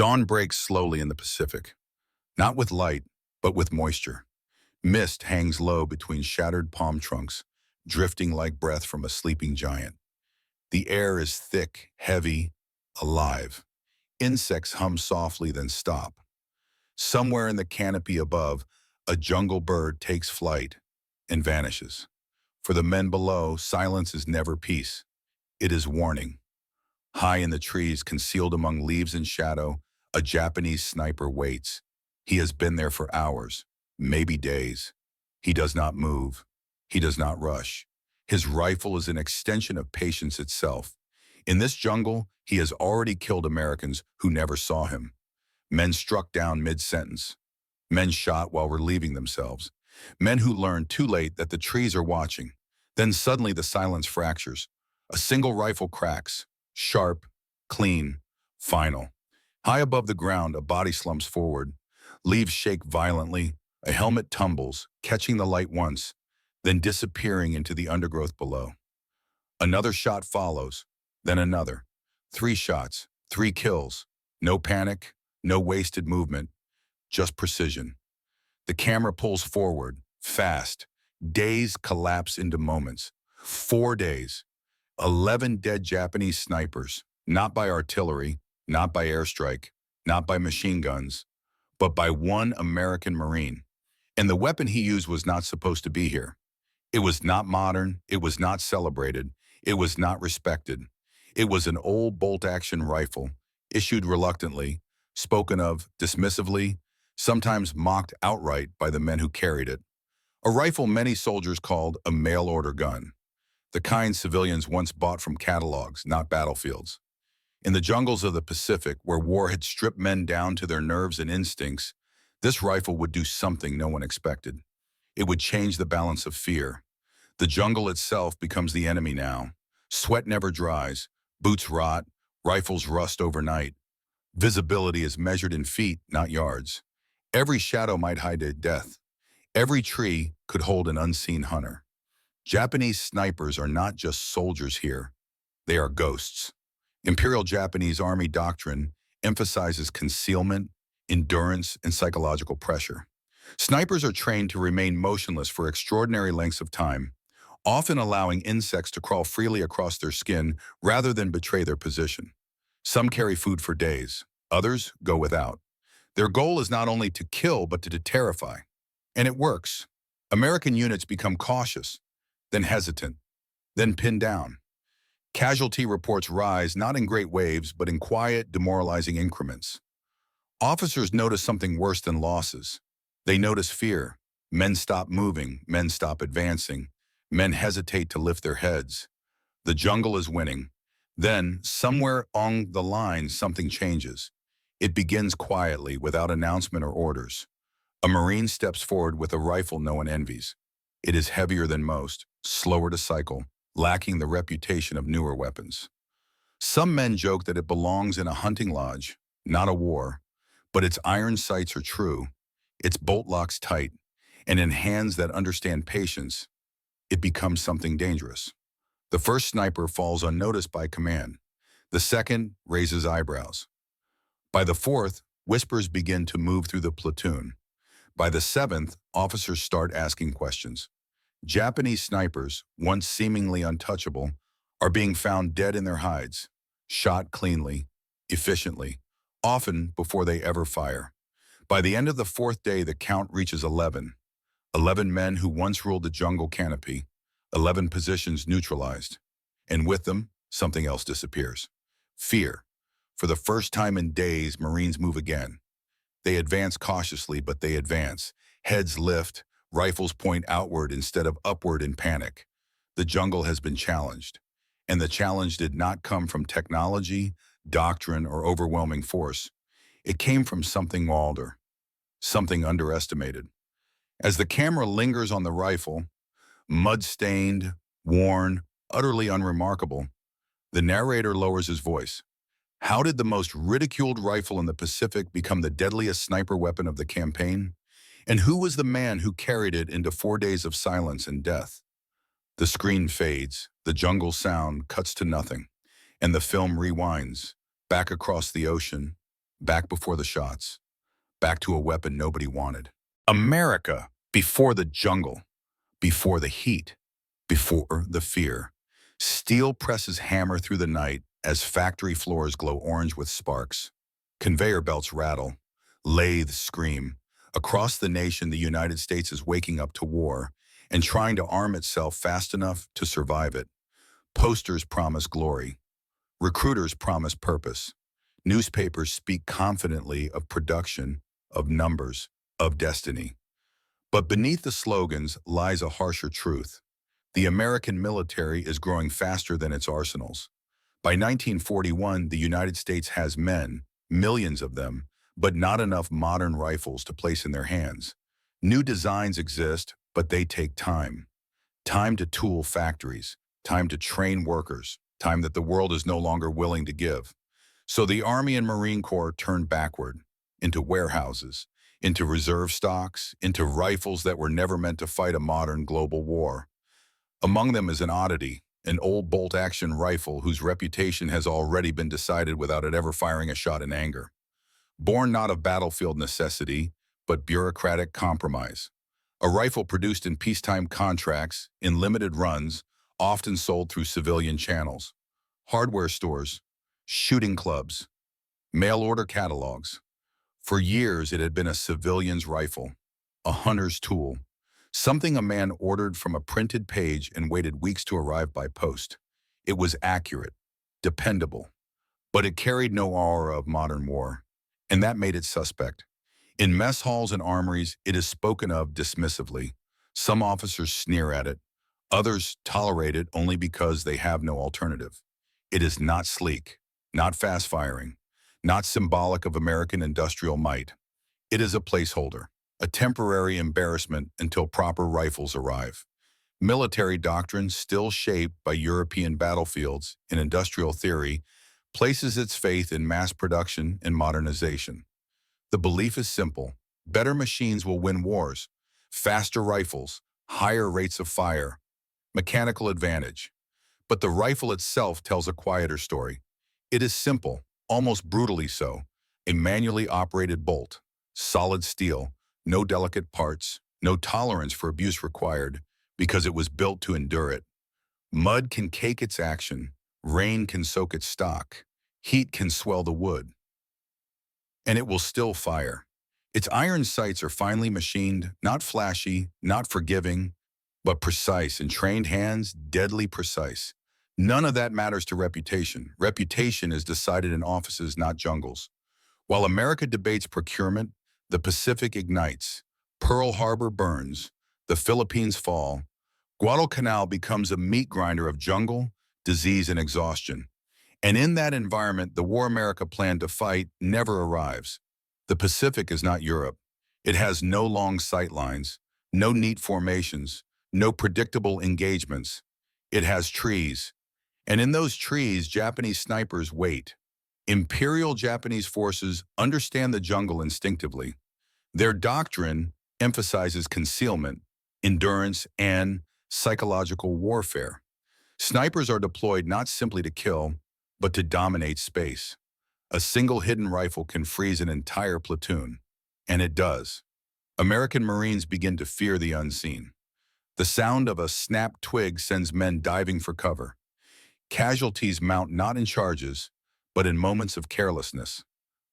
Dawn breaks slowly in the Pacific, not with light, but with moisture. Mist hangs low between shattered palm trunks, drifting like breath from a sleeping giant. The air is thick, heavy, alive. Insects hum softly, then stop. Somewhere in the canopy above, a jungle bird takes flight and vanishes. For the men below, silence is never peace. It is warning. High in the trees, concealed among leaves and shadow, a Japanese sniper waits. He has been there for hours, maybe days. He does not move. He does not rush. His rifle is an extension of patience itself. In this jungle, he has already killed Americans who never saw him. Men struck down mid-sentence. Men shot while relieving themselves. Men who learned too late that the trees are watching. Then suddenly the silence fractures. A single rifle cracks. Sharp, clean, final. High above the ground, a body slumps forward. Leaves shake violently. A helmet tumbles, catching the light once, then disappearing into the undergrowth below. Another shot follows, then another. 3 shots, 3 kills. No panic, no wasted movement, just precision. The camera pulls forward, fast. Days collapse into moments. 4 days. 11 dead Japanese snipers, not by artillery, not by airstrike, not by machine guns, but by one American Marine. And the weapon he used was not supposed to be here. It was not modern, it was not celebrated, it was not respected. It was an old bolt-action rifle, issued reluctantly, spoken of dismissively, sometimes mocked outright by the men who carried it. A rifle many soldiers called a mail-order gun, the kind civilians once bought from catalogs, not battlefields. In the jungles of the Pacific, where war had stripped men down to their nerves and instincts, this rifle would do something no one expected. It would change the balance of fear. The jungle itself becomes the enemy now. Sweat never dries, boots rot, rifles rust overnight. Visibility is measured in feet, not yards. Every shadow might hide a death. Every tree could hold an unseen hunter. Japanese snipers are not just soldiers here. They are ghosts. Imperial Japanese Army doctrine emphasizes concealment, endurance, and psychological pressure. Snipers are trained to remain motionless for extraordinary lengths of time, often allowing insects to crawl freely across their skin rather than betray their position. Some carry food for days, others go without. Their goal is not only to kill, but to terrify. And it works. American units become cautious, then hesitant, then pinned down. Casualty reports rise not in great waves, but in quiet, demoralizing increments. Officers notice something worse than losses. They notice fear. Men stop moving, men stop advancing. Men hesitate to lift their heads. The jungle is winning. Then, somewhere along the line, something changes. It begins quietly, without announcement or orders. A Marine steps forward with a rifle no one envies. It is heavier than most, slower to cycle, lacking the reputation of newer weapons. Some men joke that it belongs in a hunting lodge, not a war, but its iron sights are true, its bolt locks tight, and in hands that understand patience, it becomes something dangerous. The first sniper falls unnoticed by command. The second raises eyebrows. By the fourth, whispers begin to move through the platoon. By the seventh, officers start asking questions. Japanese snipers, once seemingly untouchable, are being found dead in their hides, shot cleanly, efficiently, often before they ever fire. By the end of the 4th day, the count reaches 11. 11 men who once ruled the jungle canopy, 11 positions neutralized. And with them, something else disappears. Fear. For the first time in days, Marines move again. They advance cautiously, but they advance. Heads lift, rifles point outward instead of upward in panic. The jungle has been challenged. And the challenge did not come from technology, doctrine, or overwhelming force. It came from something wilder, something underestimated. As the camera lingers on the rifle, mud-stained, worn, utterly unremarkable, the narrator lowers his voice. How did the most ridiculed rifle in the Pacific become the deadliest sniper weapon of the campaign? And who was the man who carried it into 4 days of silence and death? The screen fades, the jungle sound cuts to nothing, and the film rewinds, back across the ocean, back before the shots, back to a weapon nobody wanted. America, before the jungle, before the heat, before the fear. Steel presses hammer through the night as factory floors glow orange with sparks. Conveyor belts rattle, lathes scream. Across the nation, the United States is waking up to war and trying to arm itself fast enough to survive it. Posters promise glory. Recruiters promise purpose. Newspapers speak confidently of production, of numbers, of destiny. But beneath the slogans lies a harsher truth. The American military is growing faster than its arsenals. By 1941, the United States has men, millions of them, but not enough modern rifles to place in their hands. New designs exist, but they take time. Time to tool factories, time to train workers, time that the world is no longer willing to give. So the Army and Marine Corps turned backward, into warehouses, into reserve stocks, into rifles that were never meant to fight a modern global war. Among them is an oddity, an old bolt-action rifle whose reputation has already been decided without it ever firing a shot in anger. Born not of battlefield necessity, but bureaucratic compromise. A rifle produced in peacetime contracts, in limited runs, often sold through civilian channels. Hardware stores, shooting clubs, mail-order catalogs. For years, it had been a civilian's rifle, a hunter's tool, something a man ordered from a printed page and waited weeks to arrive by post. It was accurate, dependable, but it carried no aura of modern war, and that made it suspect. In mess halls and armories, it is spoken of dismissively. Some officers sneer at it, others tolerate it only because they have no alternative. It is not sleek, not fast-firing, not symbolic of American industrial might. It is a placeholder, a temporary embarrassment until proper rifles arrive. Military doctrine, still shaped by European battlefields and industrial theory, places its faith in mass production and modernization. The belief is simple: better machines will win wars, faster rifles, higher rates of fire, mechanical advantage. But the rifle itself tells a quieter story. It is simple, almost brutally so, a manually operated bolt, solid steel, no delicate parts, no tolerance for abuse required, because it was built to endure it. Mud can cake its action, rain can soak its stock, heat can swell the wood, and it will still fire. Its iron sights are finely machined, not flashy, not forgiving, but precise. In trained hands, deadly precise. None of that matters to reputation. Reputation is decided in offices, not jungles. While America debates procurement, the Pacific ignites. Pearl Harbor burns. The Philippines fall. Guadalcanal becomes a meat grinder of jungle, disease, and exhaustion. And in that environment, the war America planned to fight never arrives. The Pacific is not Europe. It has no long sight lines, no neat formations, no predictable engagements. It has trees. And in those trees, Japanese snipers wait. Imperial Japanese forces understand the jungle instinctively. Their doctrine emphasizes concealment, endurance, and psychological warfare. Snipers are deployed not simply to kill, but to dominate space. A single hidden rifle can freeze an entire platoon, and it does. American Marines begin to fear the unseen. The sound of a snapped twig sends men diving for cover. Casualties mount not in charges, but in moments of carelessness.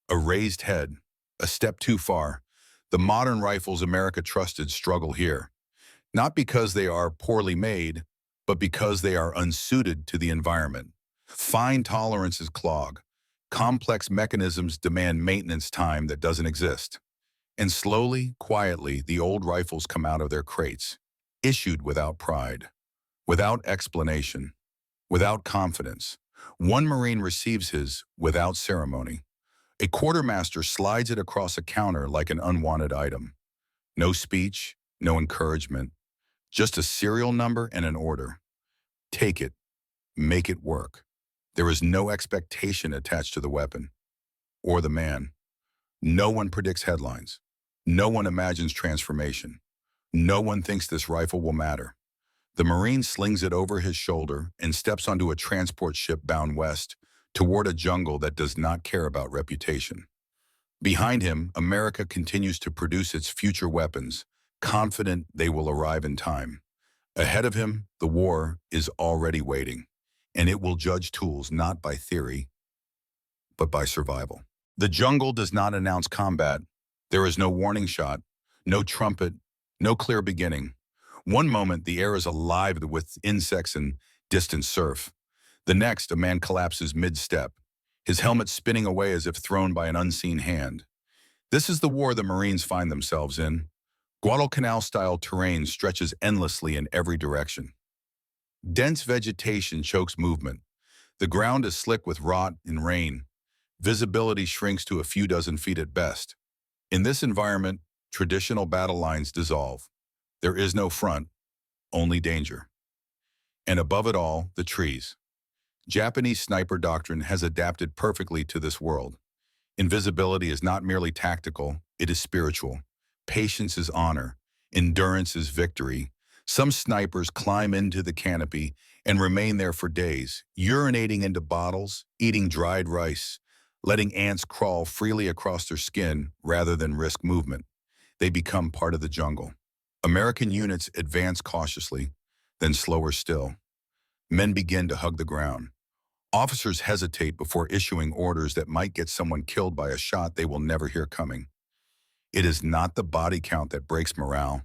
A raised head, a step too far. The modern rifles America trusted struggle here, not because they are poorly made, but because they are unsuited to the environment. Fine tolerances clog. Complex mechanisms demand maintenance time that doesn't exist. And slowly, quietly, the old rifles come out of their crates, issued without pride, without explanation, without confidence. One Marine receives his without ceremony. A quartermaster slides it across a counter like an unwanted item. No speech, no encouragement, just a serial number and an order. Take it, make it work. There is no expectation attached to the weapon or the man. No one predicts headlines. No one imagines transformation. No one thinks this rifle will matter. The Marine slings it over his shoulder and steps onto a transport ship bound west toward a jungle that does not care about reputation. Behind him, America continues to produce its future weapons, confident they will arrive in time. Ahead of him, the war is already waiting, and it will judge tools not by theory, but by survival. The jungle does not announce combat. There is no warning shot, no trumpet, no clear beginning. One moment, the air is alive with insects and distant surf. The next, a man collapses mid-step, his helmet spinning away as if thrown by an unseen hand. This is the war the Marines find themselves in. Guadalcanal-style terrain stretches endlessly in every direction. Dense vegetation chokes movement. The ground is slick with rot and rain. Visibility shrinks to a few dozen feet at best. In this environment, traditional battle lines dissolve. There is no front, only danger. And above it all, the trees. Japanese sniper doctrine has adapted perfectly to this world. Invisibility is not merely tactical, it is spiritual. Patience is honor. Endurance is victory. Some snipers climb into the canopy and remain there for days, urinating into bottles, eating dried rice, letting ants crawl freely across their skin rather than risk movement. They become part of the jungle. American units advance cautiously, then slower still. Men begin to hug the ground. Officers hesitate before issuing orders that might get someone killed by a shot they will never hear coming. It is not the body count that breaks morale.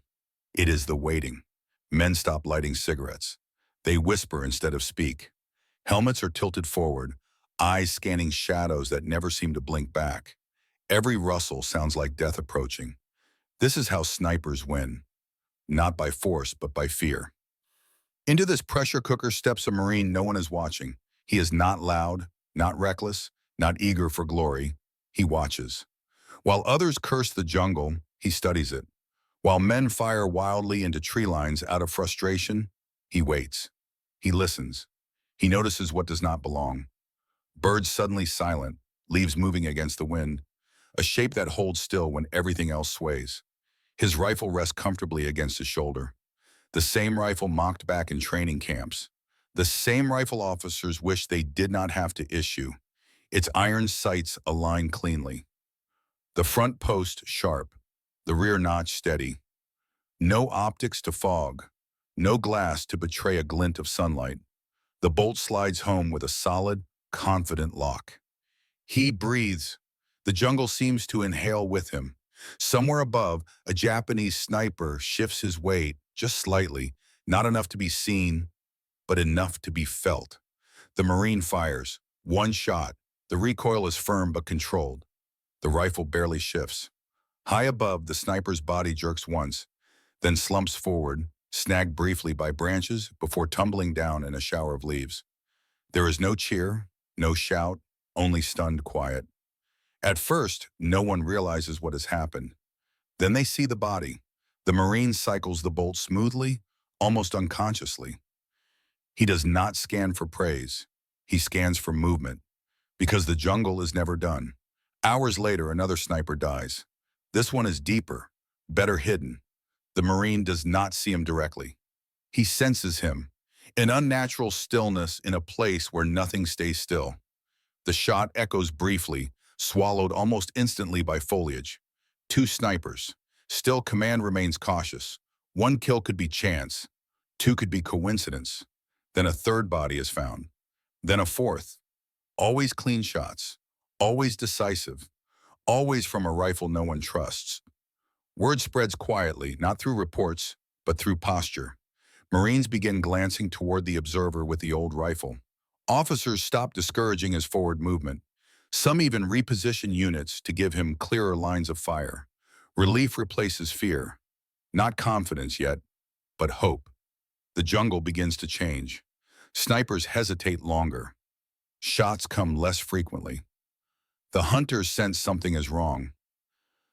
It is the waiting. Men stop lighting cigarettes. They whisper instead of speak. Helmets are tilted forward, eyes scanning shadows that never seem to blink back. Every rustle sounds like death approaching. This is how snipers win. Not by force, but by fear. Into this pressure cooker steps a Marine no one is watching. He is not loud, not reckless, not eager for glory. He watches. While others curse the jungle, he studies it. While men fire wildly into tree lines out of frustration, he waits. He listens. He notices what does not belong. Birds suddenly silent, leaves moving against the wind, a shape that holds still when everything else sways. His rifle rests comfortably against his shoulder. The same rifle mocked back in training camps. The same rifle officers wish they did not have to issue. Its iron sights align cleanly. The front post sharp, the rear notch steady. No optics to fog, no glass to betray a glint of sunlight. The bolt slides home with a solid, confident lock. He breathes. The jungle seems to inhale with him. Somewhere above, a Japanese sniper shifts his weight, just slightly, not enough to be seen, but enough to be felt. The Marine fires. One shot. The recoil is firm but controlled. The rifle barely shifts. High above, the sniper's body jerks once, then slumps forward, snagged briefly by branches before tumbling down in a shower of leaves. There is no cheer, no shout, only stunned quiet. At first, no one realizes what has happened. Then they see the body. The Marine cycles the bolt smoothly, almost unconsciously. He does not scan for praise. He scans for movement, because the jungle is never done. Hours later, another sniper dies. This one is deeper, better hidden. The Marine does not see him directly. He senses him, an unnatural stillness in a place where nothing stays still. The shot echoes briefly, swallowed almost instantly by foliage. Two snipers. Still, command remains cautious. One kill could be chance. Two could be coincidence. Then a third body is found. Then a fourth. Always clean shots. Always decisive. Always from a rifle no one trusts. Word spreads quietly, not through reports, but through posture. Marines begin glancing toward the observer with the old rifle. Officers stop discouraging his forward movement. Some even reposition units to give him clearer lines of fire. Relief replaces fear. Not confidence yet, but hope. The jungle begins to change. Snipers hesitate longer. Shots come less frequently. The hunters sense something is wrong.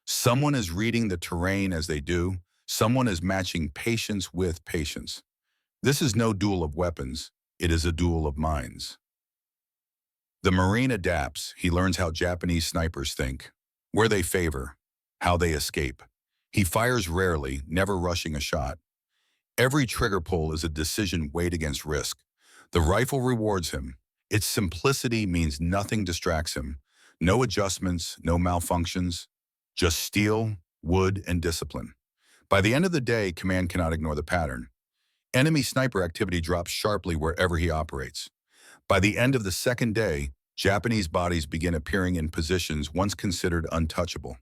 Someone is reading the terrain as they do. Someone is matching patience with patience. This is no duel of weapons. It is a duel of minds. The Marine adapts. He learns how Japanese snipers think, where they favor, how they escape. He fires rarely, never rushing a shot. Every trigger pull is a decision weighed against risk. The rifle rewards him. Its simplicity means nothing distracts him. No adjustments, no malfunctions, just steel, wood, and discipline. By the end of the day, Command cannot ignore the pattern. Enemy sniper activity drops sharply wherever he operates. By the end of the second day, Japanese bodies begin appearing in positions once considered untouchable.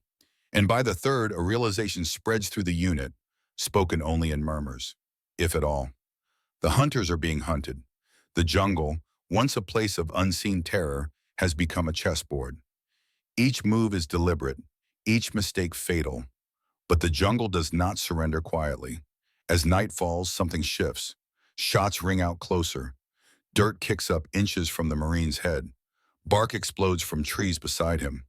And by the third, a realization spreads through the unit, spoken only in murmurs, if at all. The hunters are being hunted. The jungle, once a place of unseen terror, has become a chessboard. Each move is deliberate, each mistake fatal. But the jungle does not surrender quietly. As night falls, something shifts. Shots ring out closer. Dirt kicks up inches from the Marine's head. Bark explodes from trees beside him.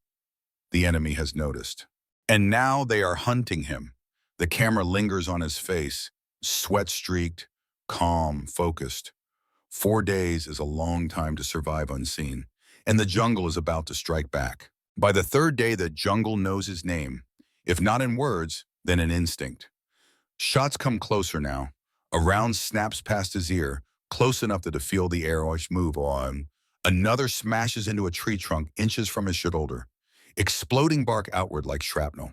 The enemy has noticed. And now they are hunting him. The camera lingers on his face, sweat-streaked, calm, focused. 4 days is a long time to survive unseen, and the jungle is about to strike back. By the third day, the jungle knows his name, if not in words, then in instinct. Shots come closer now. A round snaps past his ear, close enough to feel the arrowish move on. Another smashes into a tree trunk inches from his shoulder, exploding bark outward like shrapnel.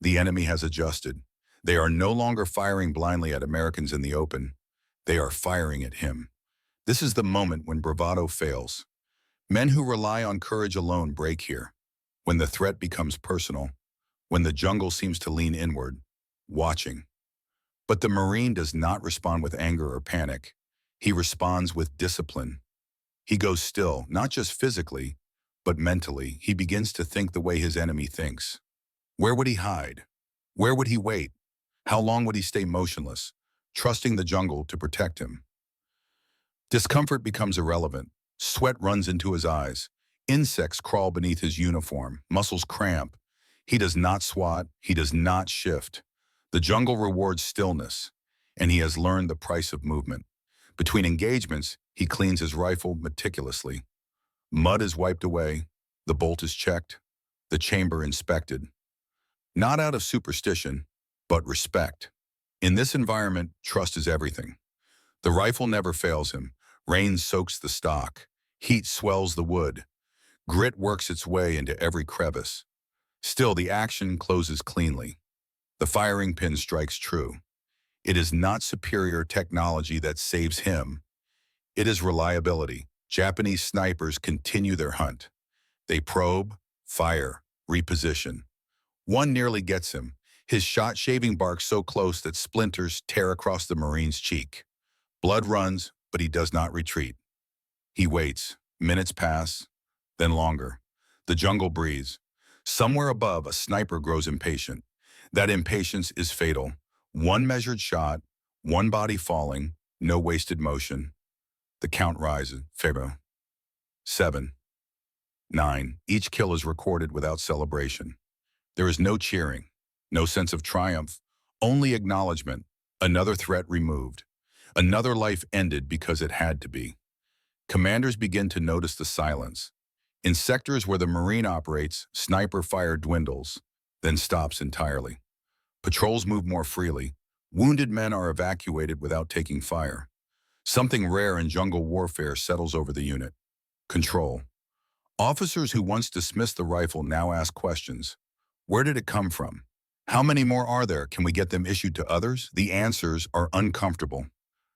The enemy has adjusted. They are no longer firing blindly at Americans in the open. They are firing at him. This is the moment when bravado fails. Men who rely on courage alone break here. When the threat becomes personal, when the jungle seems to lean inward, watching. But the Marine does not respond with anger or panic. He responds with discipline. He goes still, not just physically, but mentally. He begins to think the way his enemy thinks. Where would he hide? Where would he wait? How long would he stay motionless, trusting the jungle to protect him? Discomfort becomes irrelevant. Sweat runs into his eyes. Insects crawl beneath his uniform. Muscles cramp. He does not swat. He does not shift. The jungle rewards stillness, and he has learned the price of movement. Between engagements, he cleans his rifle meticulously. Mud is wiped away. The bolt is checked. The chamber inspected. Not out of superstition, but respect. In this environment, trust is everything. The rifle never fails him. Rain soaks the stock. Heat swells the wood. Grit works its way into every crevice. Still, the action closes cleanly. The firing pin strikes true. It is not superior technology that saves him. It is reliability. Japanese snipers continue their hunt. They probe, fire, reposition. One nearly gets him, his shot shaving bark so close that splinters tear across the Marine's cheek. Blood runs, but he does not retreat. He waits. Minutes pass, then longer. The jungle breathes. Somewhere above, a sniper grows impatient. That impatience is fatal. One measured shot, one body falling, no wasted motion. The count rises. Febo. 7. 9. Each kill is recorded without celebration. There is no cheering, no sense of triumph, only acknowledgement. Another threat removed. Another life ended because it had to be. Commanders begin to notice the silence. In sectors where the Marine operates, sniper fire dwindles, then stops entirely. Patrols move more freely. Wounded men are evacuated without taking fire. Something rare in jungle warfare settles over the unit. Control. Officers who once dismissed the rifle now ask questions. Where did it come from? How many more are there? Can we get them issued to others? The answers are uncomfortable.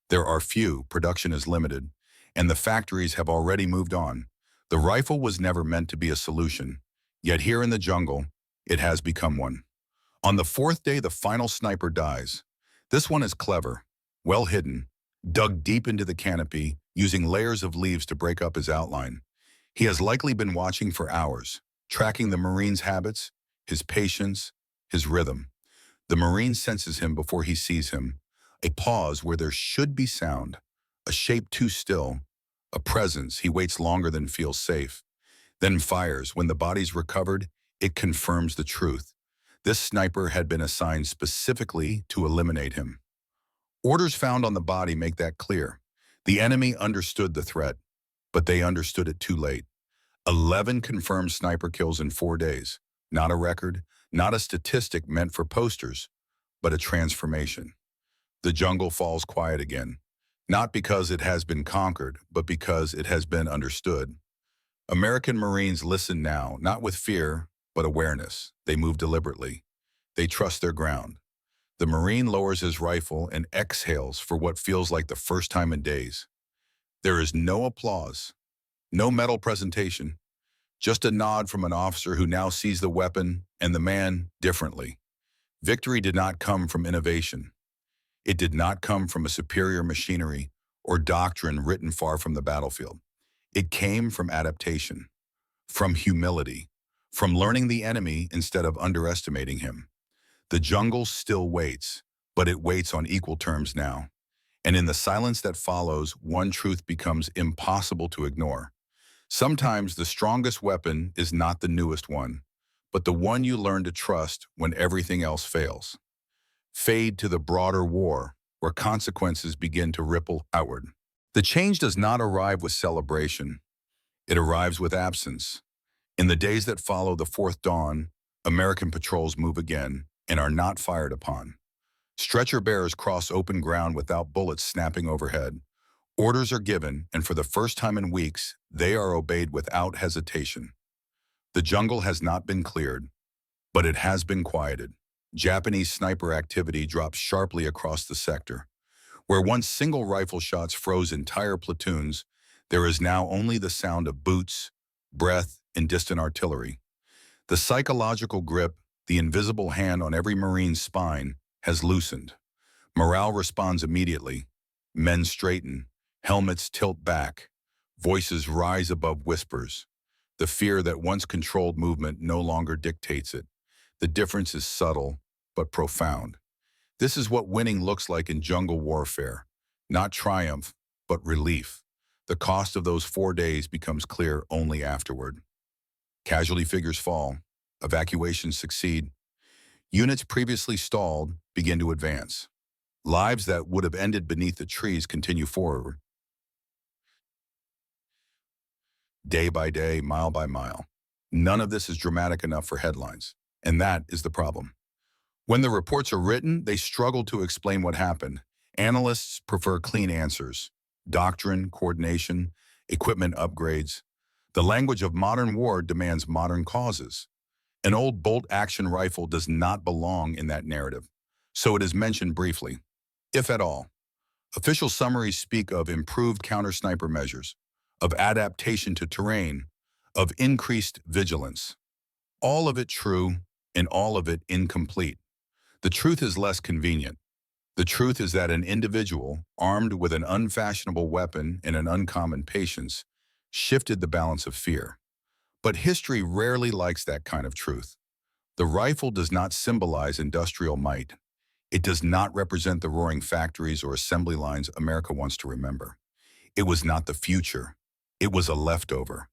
There are few, production is limited, and the factories have already moved on. The rifle was never meant to be a solution, yet here in the jungle, it has become one. On the 4th day, the final sniper dies. This one is clever, well hidden, dug deep into the canopy, using layers of leaves to break up his outline. He has likely been watching for hours, tracking the Marine's habits, his patience, his rhythm. The Marine senses him before he sees him, a pause where there should be sound, a shape too still, a presence he waits longer than feels safe, then fires. When the body's recovered, it confirms the truth. This sniper had been assigned specifically to eliminate him. Orders found on the body make that clear. The enemy understood the threat, but they understood it too late. 11 confirmed sniper kills in 4 days. Not a record, not a statistic meant for posters, but a transformation. The jungle falls quiet again, not because it has been conquered, but because it has been understood. American Marines listen now, not with fear, but awareness. They move deliberately. They trust their ground. The Marine lowers his rifle and exhales for what feels like the first time in days. There is no applause, no medal presentation, just a nod from an officer who now sees the weapon and the man differently. Victory did not come from innovation. It did not come from a superior machinery or doctrine written far from the battlefield. It came from adaptation, from humility, from learning the enemy instead of underestimating him. The jungle still waits, but it waits on equal terms now. And in the silence that follows, one truth becomes impossible to ignore. Sometimes the strongest weapon is not the newest one, but the one you learn to trust when everything else fails. Fade to the broader war, where consequences begin to ripple outward. The change does not arrive with celebration. It arrives with absence. In the days that follow the fourth dawn, American patrols move again and are not fired upon. Stretcher bearers cross open ground without bullets snapping overhead. Orders are given, and for the first time in weeks, they are obeyed without hesitation. The jungle has not been cleared, but it has been quieted. Japanese sniper activity drops sharply across the sector. Where once single rifle shots froze entire platoons, there is now only the sound of boots, breath, and distant artillery. The psychological grip, the invisible hand on every Marine's spine, has loosened. Morale responds immediately. Men straighten, helmets tilt back, voices rise above whispers. The fear that once controlled movement no longer dictates it. The difference is subtle, but profound. This is what winning looks like in jungle warfare. Not triumph, but relief. The cost of those 4 days becomes clear only afterward. Casualty figures fall. Evacuations succeed. Units previously stalled begin to advance. Lives that would have ended beneath the trees continue forward. Day by day, mile by mile. None of this is dramatic enough for headlines. And that is the problem. When the reports are written, they struggle to explain what happened. Analysts prefer clean answers. Doctrine, coordination, equipment upgrades. The language of modern war demands modern causes. An old bolt-action rifle does not belong in that narrative, so it is mentioned briefly, if at all. Official summaries speak of improved counter-sniper measures, of adaptation to terrain, of increased vigilance. All of it true, and all of it incomplete. The truth is less convenient. The truth is that an individual, armed with an unfashionable weapon and an uncommon patience, shifted the balance of fear. But history rarely likes that kind of truth. The rifle does not symbolize industrial might. It does not represent the roaring factories or assembly lines America wants to remember. It was not the future. It was a leftover.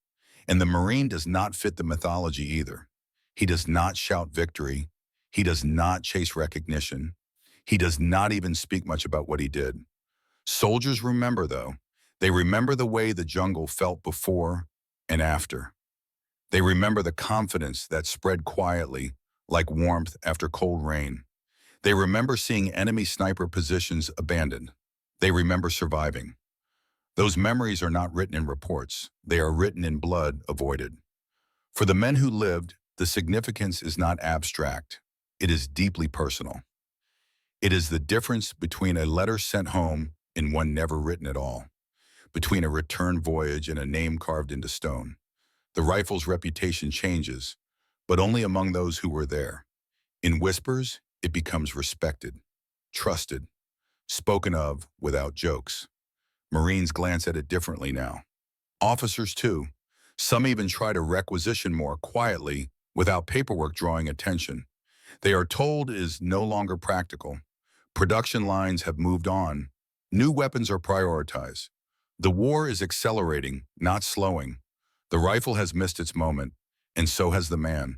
And the Marine does not fit the mythology either. He does not shout victory. He does not chase recognition. He does not even speak much about what he did. Soldiers remember, though. They remember the way the jungle felt before and after. They remember the confidence that spread quietly, like warmth after cold rain. They remember seeing enemy sniper positions abandoned. They remember surviving. Those memories are not written in reports. They are written in blood avoided. For the men who lived, the significance is not abstract. It is deeply personal. It is the difference between a letter sent home and one never written at all, between a return voyage and a name carved into stone. The rifle's reputation changes, but only among those who were there. In whispers, it becomes respected, trusted, spoken of without jokes. Marines glance at it differently now. Officers too. Some even try to requisition more quietly without paperwork drawing attention. They are told it is no longer practical. Production lines have moved on. New weapons are prioritized. The war is accelerating, not slowing. The rifle has missed its moment, and so has the man.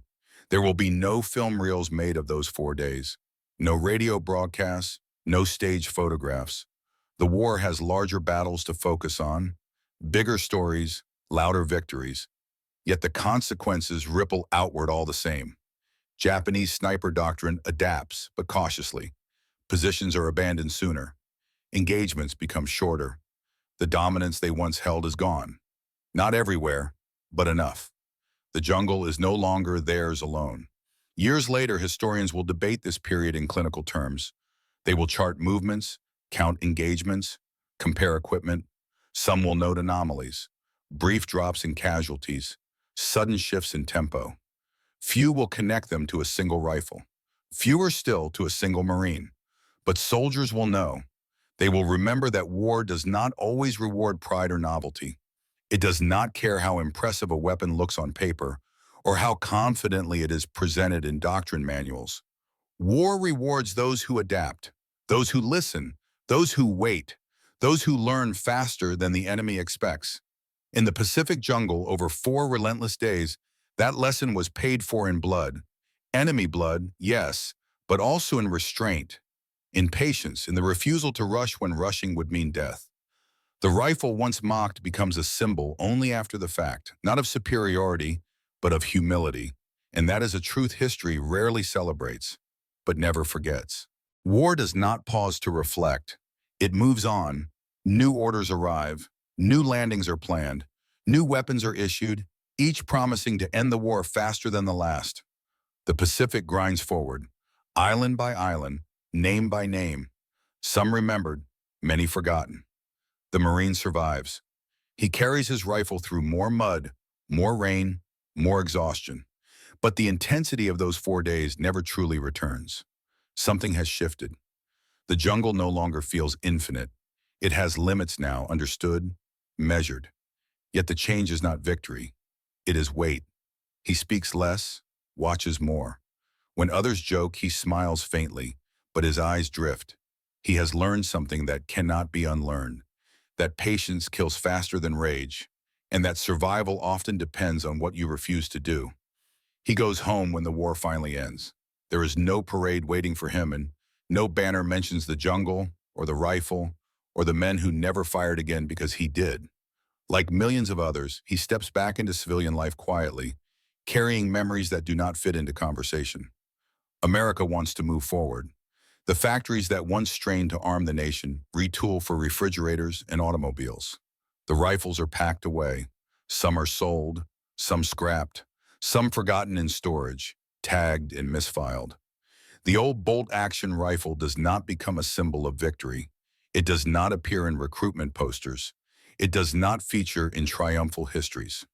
There will be no film reels made of those 4 days. No radio broadcasts, no stage photographs. The war has larger battles to focus on, bigger stories, louder victories. Yet the consequences ripple outward all the same. Japanese sniper doctrine adapts, but cautiously. Positions are abandoned sooner. Engagements become shorter. The dominance they once held is gone. Not everywhere, but enough. The jungle is no longer theirs alone. Years later, historians will debate this period in clinical terms. They will chart movements, count engagements, compare equipment. Some will note anomalies, brief drops in casualties, sudden shifts in tempo. Few will connect them to a single rifle. Fewer still to a single Marine. But soldiers will know. They will remember that war does not always reward pride or novelty. It does not care how impressive a weapon looks on paper or how confidently it is presented in doctrine manuals. War rewards those who adapt, those who listen, those who wait, those who learn faster than the enemy expects. In the Pacific jungle, over 4 relentless days, that lesson was paid for in blood. Enemy blood, yes, but also in restraint, in patience, in the refusal to rush when rushing would mean death. The rifle once mocked becomes a symbol only after the fact, not of superiority, but of humility. And that is a truth history rarely celebrates, but never forgets. War does not pause to reflect. It moves on. New orders arrive. New landings are planned. New weapons are issued, each promising to end the war faster than the last. The Pacific grinds forward, island by island, name by name. Some remembered, many forgotten. The Marine survives. He carries his rifle through more mud, more rain, more exhaustion. But the intensity of those 4 days never truly returns. Something has shifted. The jungle no longer feels infinite. It has limits now, understood, measured. Yet the change is not victory. It is weight. He speaks less, watches more. When others joke, he smiles faintly, but his eyes drift. He has learned something that cannot be unlearned, that patience kills faster than rage, and that survival often depends on what you refuse to do. He goes home when the war finally ends. There is no parade waiting for him, and no banner mentions the jungle or the rifle or the men who never fired again because he did. Like millions of others, he steps back into civilian life quietly, carrying memories that do not fit into conversation. America wants to move forward. The factories that once strained to arm the nation retool for refrigerators and automobiles. The rifles are packed away. Some are sold, some scrapped, some forgotten in storage, tagged and misfiled. The old bolt-action rifle does not become a symbol of victory. It does not appear in recruitment posters. It does not feature in triumphal histories.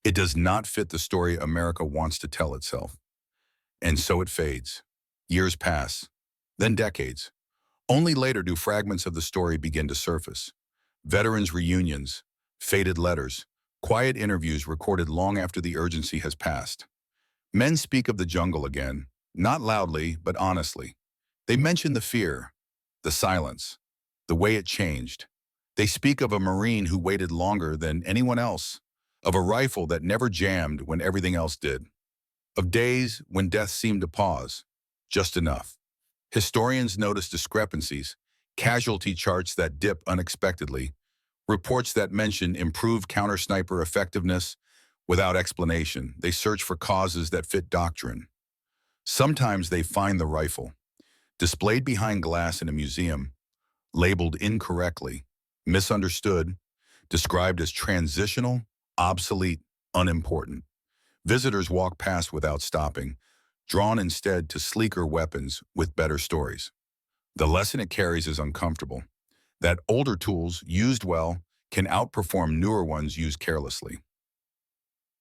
It does not fit the story America wants to tell itself. And so it fades. Years pass, then decades. Only later do fragments of the story begin to surface. Veterans' reunions, faded letters, quiet interviews recorded long after the urgency has passed. Men speak of the jungle again, not loudly, but honestly. They mention the fear, the silence, the way it changed. They speak of a Marine who waited longer than anyone else, of a rifle that never jammed when everything else did, of days when death seemed to pause, just enough. Historians notice discrepancies, casualty charts that dip unexpectedly, reports that mention improved counter-sniper effectiveness without explanation. They search for causes that fit doctrine. Sometimes they find the rifle, displayed behind glass in a museum, labeled incorrectly, misunderstood, described as transitional, obsolete, unimportant. Visitors walk past without stopping, drawn instead to sleeker weapons with better stories. The lesson it carries is uncomfortable, that older tools, used well, can outperform newer ones used carelessly.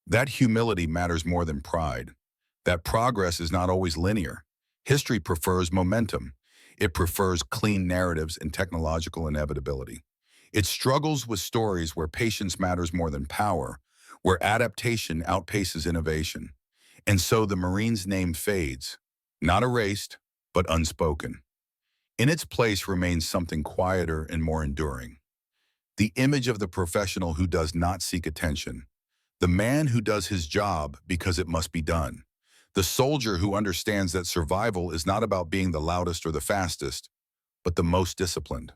That humility matters more than pride. That progress is not always linear. History prefers momentum. It prefers clean narratives and technological inevitability. It struggles with stories where patience matters more than power, where adaptation outpaces innovation. And so the Marine's name fades, not erased, but unspoken. In its place remains something quieter and more enduring. The image of the professional who does not seek attention, the man who does his job because it must be done, the soldier who understands that survival is not about being the loudest or the fastest, but the most disciplined.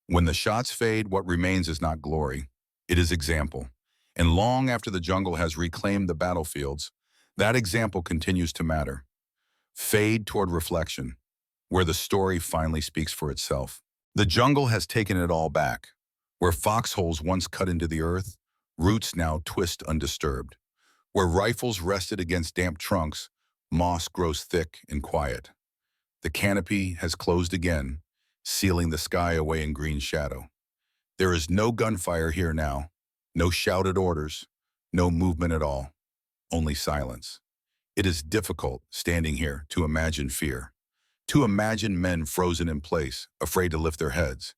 When the shots fade, what remains is not glory, it is example. And long after the jungle has reclaimed the battlefields, that example continues to matter. Fade toward reflection, where the story finally speaks for itself. The jungle has taken it all back. Where foxholes once cut into the earth, Roots now twist undisturbed. Where rifles rested against damp trunks, moss grows thick and quiet. The canopy has closed again, sealing the sky away in green shadow. There is no gunfire here now, no shouted orders, no movement at all, only silence. It is difficult, standing here, to imagine fear. To imagine men frozen in place, afraid to lift their heads.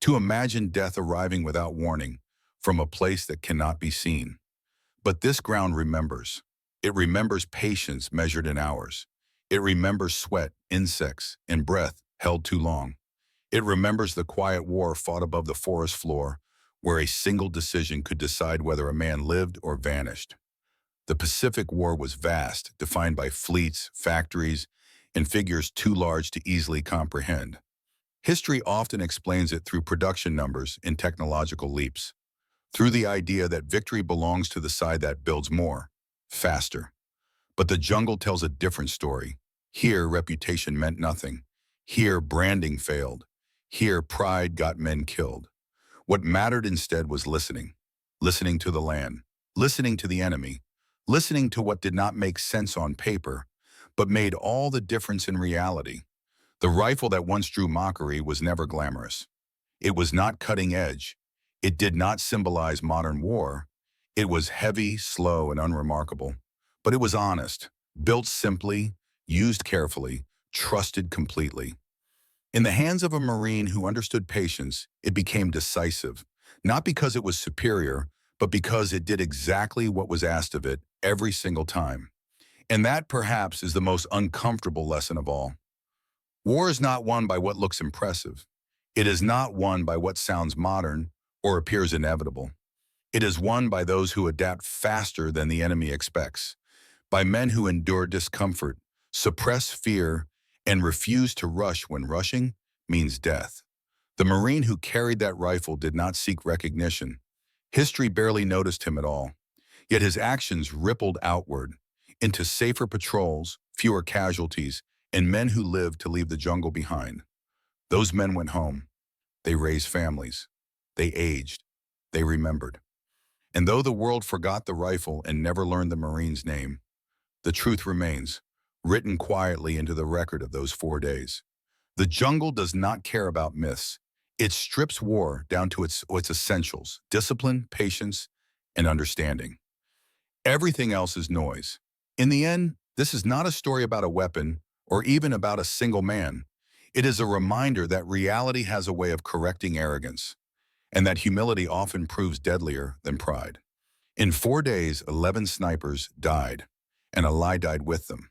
To imagine death arriving without warning, from a place that cannot be seen. But this ground remembers. It remembers patience measured in hours. It remembers sweat, insects, and breath held too long. It remembers the quiet war fought above the forest floor, where a single decision could decide whether a man lived or vanished. The Pacific War was vast, defined by fleets, factories, and figures too large to easily comprehend. History often explains it through production numbers and technological leaps, through the idea that victory belongs to the side that builds more, faster. But the jungle tells a different story. Here, reputation meant nothing. Here, branding failed. Here, pride got men killed. What mattered instead was listening. Listening to the land. Listening to the enemy. Listening to what did not make sense on paper, but made all the difference in reality. The rifle that once drew mockery was never glamorous. It was not cutting edge. It did not symbolize modern war. It was heavy, slow, and unremarkable. But it was honest, built simply, used carefully, trusted completely. In the hands of a Marine who understood patience, it became decisive, not because it was superior, but because it did exactly what was asked of it every single time. And that, perhaps, is the most uncomfortable lesson of all. War is not won by what looks impressive. It is not won by what sounds modern or appears inevitable. It is won by those who adapt faster than the enemy expects, by men who endure discomfort, suppress fear, and refuse to rush when rushing means death. The Marine who carried that rifle did not seek recognition. History barely noticed him at all. Yet his actions rippled outward, into safer patrols, fewer casualties, and men who lived to leave the jungle behind. Those men went home. They raised families. They aged. They remembered. And though the world forgot the rifle and never learned the Marine's name, the truth remains, written quietly into the record of those 4 days. The jungle does not care about myths. It strips war down to its essentials: discipline, patience, and understanding. Everything else is noise. In the end, this is not a story about a weapon or even about a single man. It is a reminder that reality has a way of correcting arrogance, and that humility often proves deadlier than pride. In 4 days, 11 snipers died, and a lie died with them.